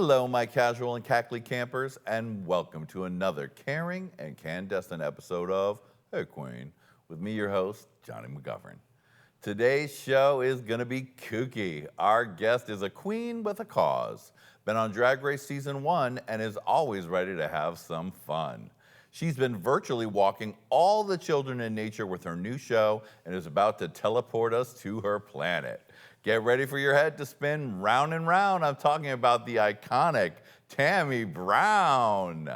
Hello, my casual and cackly campers, and welcome to another caring and candescent episode of Hey Qween, with me, your host, Jonny McGovern. Today's show is gonna be kooky. Our guest is a queen with a cause, been on Drag Race Season 1, and is always ready to have some fun. She's been virtually walking all the children in nature with her new show and is about to teleport us to her planet. Get ready for your head to spin round and round. I'm talking about the iconic Tammie Brown.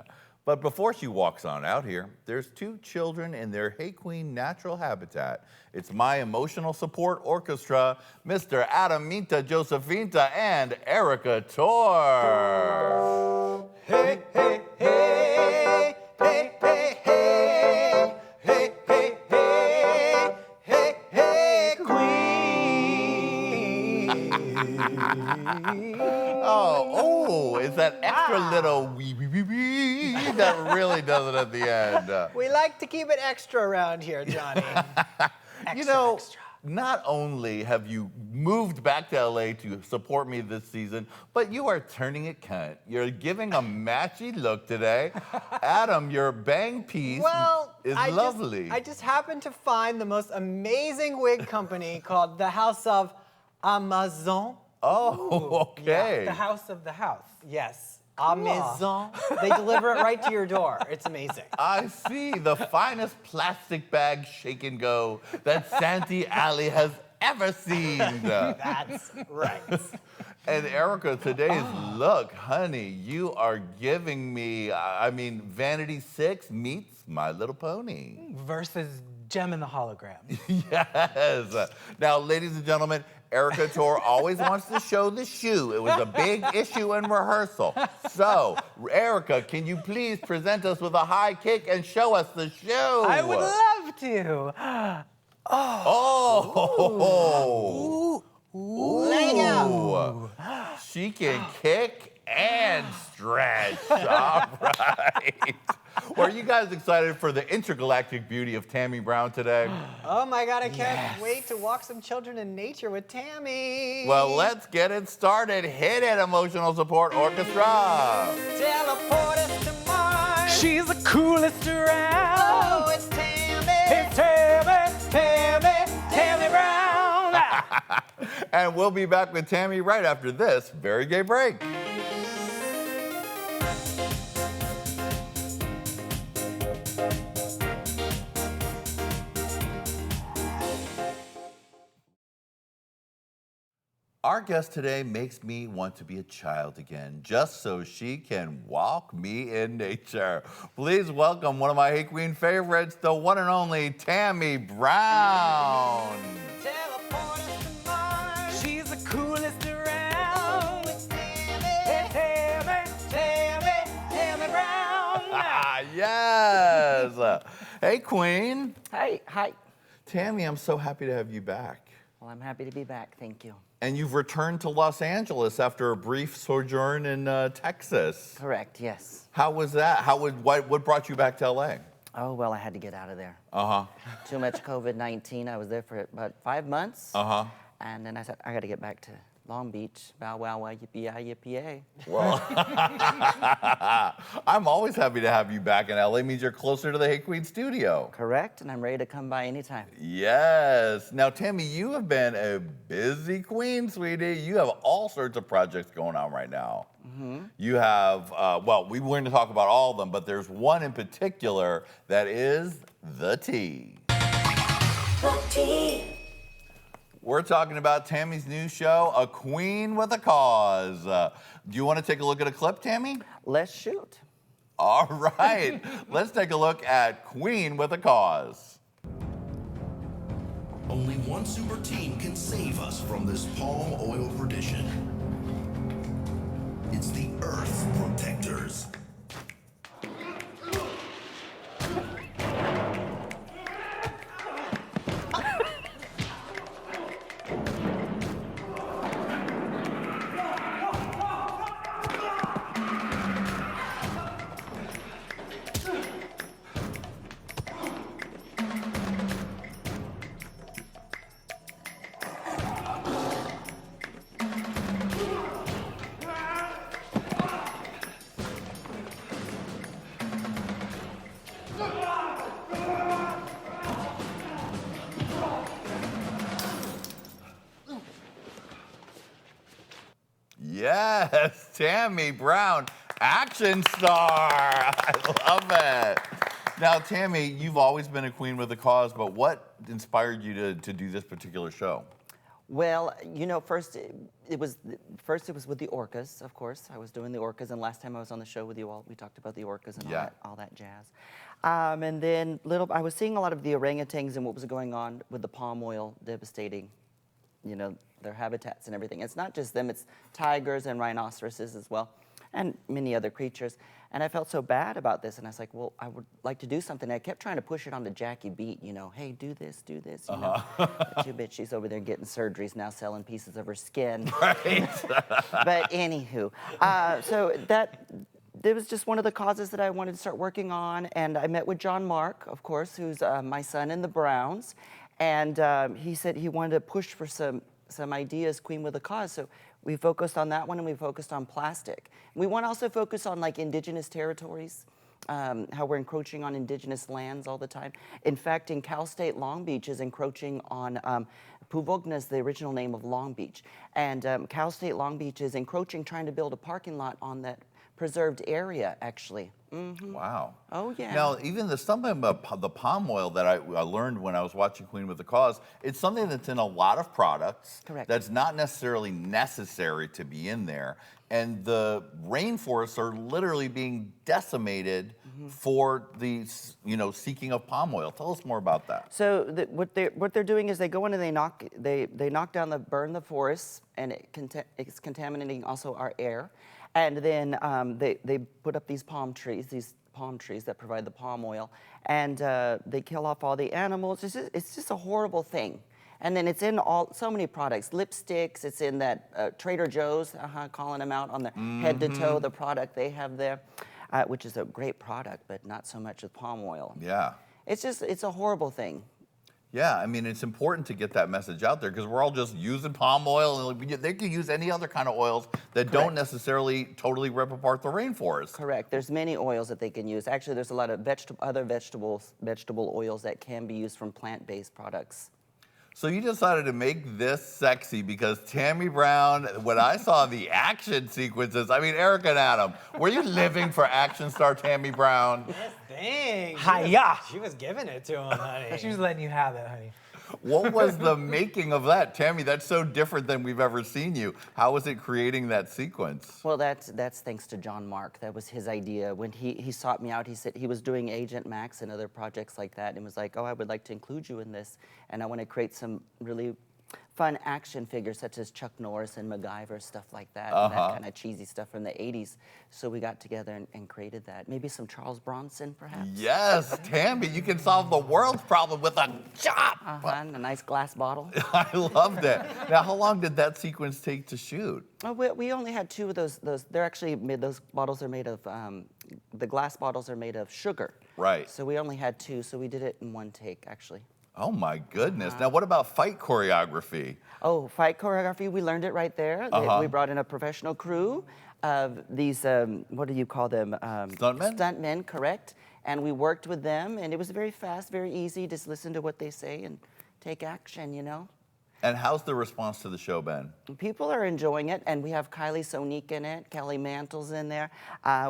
But before she walks on out here, there's two children in their Hey Qween natural habitat. It's my emotional support orchestra, Mr. Adaminta Josephinta and Erickatoure. Hey, hey, hey, hey, hey, hey, hey, hey, hey, hey, hey, Qween. Oh, it's that extra little wee wee wee wee that really does it at the end. We like to keep it extra around here, Johnny. Extra. Not only have you moved back to LA to support me this season, but you are turning it cunt. You're giving a matchy look today. Adam, your bang piece is lovely. I just happened to find the most amazing wig company called the House of Amazon. Oh, okay. Yeah, the House of the House. Yes. Amazon. They deliver it right to your door. It's amazing. I see. The finest plastic bag shake and go that Santee Alley has ever seen. That's right. And Erica, today's look, honey, you are giving me, Vanity 6 meets My Little Pony. Versus Gem in the Hologram. Yes. Now, ladies and gentlemen, Erickatoure always wants to show the shoe. It was a big issue in rehearsal. So, Erica, can you please present us with a high kick and show us the shoe? I would love to. Oh. Ooh. Lego. She can kick and stretch. All right. Were you guys excited for the intergalactic beauty of Tammie Brown today? Oh my God, I can't wait to walk some children in nature with Tammie. Well, let's get it started. Hit it, emotional support orchestra. Teleport us to Mars. She's the coolest around. Oh, it's Tammie. It's Tammie Brown. And we'll be back with Tammie right after this very gay break. Our guest today makes me want to be a child again, just so she can walk me in nature. Please welcome one of my Hey Qween favorites, the one and only Tammie Brown. Teleport us to Mars. She's the coolest around. Oh, it's Tammie. Tammie Brown. Yes. Hey, Qween. Hey, hi. Tammie, I'm so happy to have you back. Well, I'm happy to be back, thank you. And you've returned to Los Angeles after a brief sojourn in Texas. Correct, yes. How was that? What brought you back to LA? Oh, well, I had to get out of there. Uh-huh. Too much COVID-19. I was there for about 5 months. Uh-huh. And then I said, I got to get back to Long Beach. Bow, wow, wow, yippee-yi, yippee-yay. Well, I'm always happy to have you back in LA. Means you're closer to the Hey Qween studio. Correct, and I'm ready to come by anytime. Yes. Now, Tammie, you have been a busy queen, sweetie. You have all sorts of projects going on right now. Mm-hmm. You have, we weren't going to talk about all of them, but there's one in particular that is The Tea. The Tea. We're talking about Tammie's new show, A Queen with a Cause. Do you want to take a look at a clip, Tammie? Let's shoot. All right. Let's take a look at Queen with a Cause. Only one super team can save us from this palm oil perdition. It's the Earth Protectors. Yes, Tammie Brown, action star. I love it. Now, Tammie, you've always been a queen with a cause, but what inspired you to do this particular show? Well, you know, first it was with the orcas, of course. I was doing the orcas, and last time I was on the show with you all, we talked about the orcas and all that jazz. And then I was seeing a lot of the orangutans and what was going on with the palm oil devastating, you know, their habitats and everything. It's not just them; it's tigers and rhinoceroses as well, and many other creatures. And I felt so bad about this, and I was like, well, I would like to do something. I kept trying to push it on the Jackee beat, you know, hey, do this, you know. But you bitch, she's over there getting surgeries now, selling pieces of her skin. Right. But anywho, so it was just one of the causes that I wanted to start working on, and I met with John Mark, of course, who's my son in the Browns, and he said he wanted to push for some ideas, Queen with a Cause. So we focused on that one, and we focused on plastic. We want to also focus on like indigenous territories, how we're encroaching on indigenous lands all the time. In fact, in Cal State, Long Beach is encroaching on Puvogna is the original name of Long Beach, and Cal State Long Beach is encroaching, trying to build a parking lot on that preserved area, actually. Mm-hmm. Wow. Oh, yeah. Now, even something about the palm oil that I learned when I was watching Queen with a Cause, it's something that's in a lot of products. Correct. That's not necessarily necessary to be in there. And the rainforests are literally being decimated for the, you know, seeking of palm oil. Tell us more about that. So what they're doing is they go in and they knock down burn the forests, and it's contaminating also our air. And then they put up these palm trees that provide the palm oil, and they kill off all the animals. It's just a horrible thing. And then it's in so many products, lipsticks. It's in that Trader Joe's, calling them out on their head to toe, the product they have there, which is a great product, but not so much with palm oil. Yeah. It's a horrible thing. Yeah, I mean, it's important to get that message out there because we're all just using palm oil, and they can use any other kind of oils that don't necessarily totally rip apart the rainforest. Correct. There's many oils that they can use. Actually, there's a lot of other vegetable oils that can be used from plant-based products. So you decided to make this sexy because Tammie Brown, when I saw the action sequences, I mean, Eric and Adam, were you living for action star Tammie Brown? Yes, thanks. Hi-ya. She was giving it to him, honey. She was letting you have it, honey. What was the making of that? Tammie, that's so different than we've ever seen you. How was it creating that sequence? Well, that's thanks to John Mark. That was his idea. When he sought me out, he said he was doing Agent Max and other projects like that, and was like, oh, I would like to include you in this, and I want to create some really fun action figures such as Chuck Norris and MacGyver, stuff like that, and that kind of cheesy stuff from the 80s. So we got together and created that. Maybe some Charles Bronson, perhaps? Yes, Tammie, you can solve the world's problem with a chop. And a nice glass bottle. I loved it. Now, how long did that sequence take to shoot? Oh, we only had 2 of those. They're actually made. Those bottles are made of. The glass bottles are made of sugar. Right. So we only had 2. So we did it in 1 take, actually. Oh my goodness. Now, what about fight choreography? Oh, fight choreography. We learned it right there. We brought in a professional crew of these. What do you call them? Stuntmen? Stuntmen, correct. And we worked with them, and it was very fast, very easy. Just listen to what they say and take action. You know. And how's the response to the show been? People are enjoying it, and we have Kylie Sonique in it, Kelly Mantle's in there.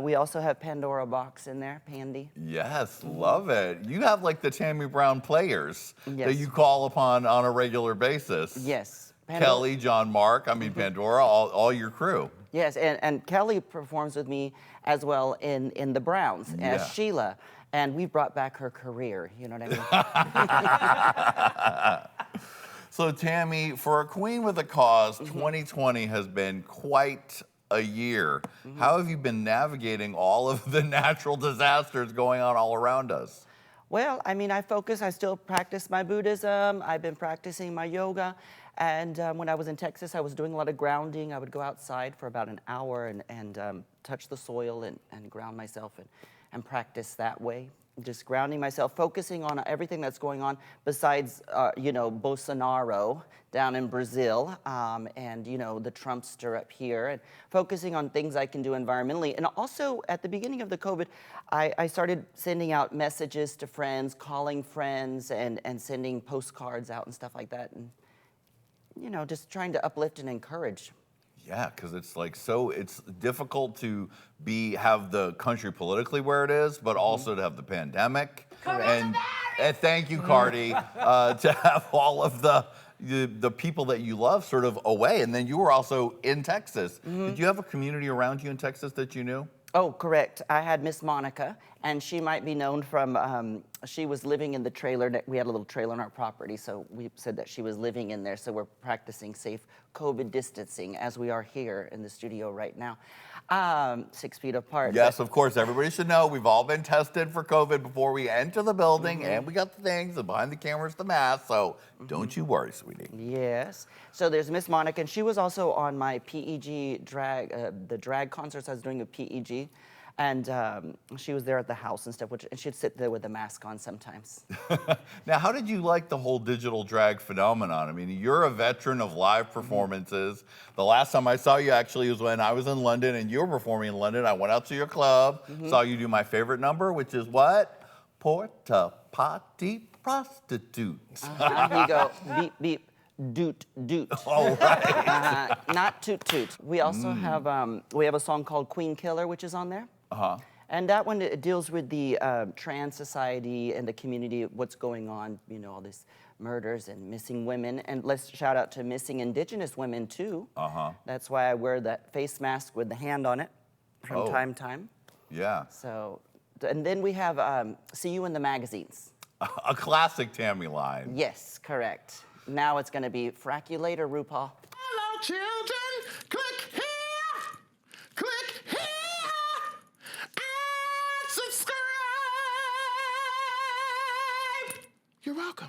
We also have Pandora Box in there, Pandy. Yes, love it. You have like the Tammie Brown players that Yes. you call upon on a regular basis. Yes. Kelly, John Mark, I mean Pandora, all your crew. Yes, and Kelly performs with me as well in The Browns as Yeah. Sheila, and we brought back her career, you know what I mean? So Tammie, for a queen with a cause, 2020 has been quite a year. How have you been navigating all of the natural disasters going on all around us? Well, I mean, I still practice my Buddhism, I've been practicing my yoga, and when I was in Texas, I was doing a lot of grounding. I would go outside for about an hour and touch the soil and ground myself and practice that way. Just grounding myself, focusing on everything that's going on besides, Bolsonaro down in Brazil and, the Trumpster up here, and focusing on things I can do environmentally. And also, at the beginning of the COVID, I started sending out messages to friends, calling friends, and sending postcards out and stuff like that. And, just trying to uplift and encourage. Yeah, because it's like it's difficult to have the country politically where it is, but also to have the pandemic. And thank you, Cardi, to have all of the people that you love sort of away. And then you were also in Texas. Did you have a community around you in Texas that you knew? Oh, correct. I had Miss Monica, and she might be known from, she was living in the trailer. We had a little trailer on our property, so we said that she was living in there, so we're practicing safe COVID distancing as we are here in the studio right now, 6 feet apart. Yes, of course. Everybody should know we've all been tested for COVID before we enter the building, and we got the things, and behind the cameras, the mask, so don't you worry, sweetie. Yes. So there's Miss Monica, and she was also on my PEG drag, the drag concerts I was doing with PEG. And she was there at the house and stuff, and she'd sit there with a mask on sometimes. Now, how did you like the whole digital drag phenomenon? I mean, you're a veteran of live performances. The last time I saw you actually was when I was in London and you were performing in London. I went out to your club, saw you do my favorite number, which is what? Porta potty prostitute. You go, beep, beep, doot, doot. Oh, right. Not toot, toot. We also have a song called Queen Killer, which is on there. And that one it deals with the trans society and the community, what's going on, you know, all these murders and missing women. And let's shout out to missing Indigenous women, too. That's why I wear that face mask with the hand on it from time to time. Yeah. So, and then we have See You in the Magazines. A classic Tammie line. Yes, correct. Now it's going to be Frack You Later, RuPaul. Hello, children. Click here. Click here. And subscribe. You're welcome.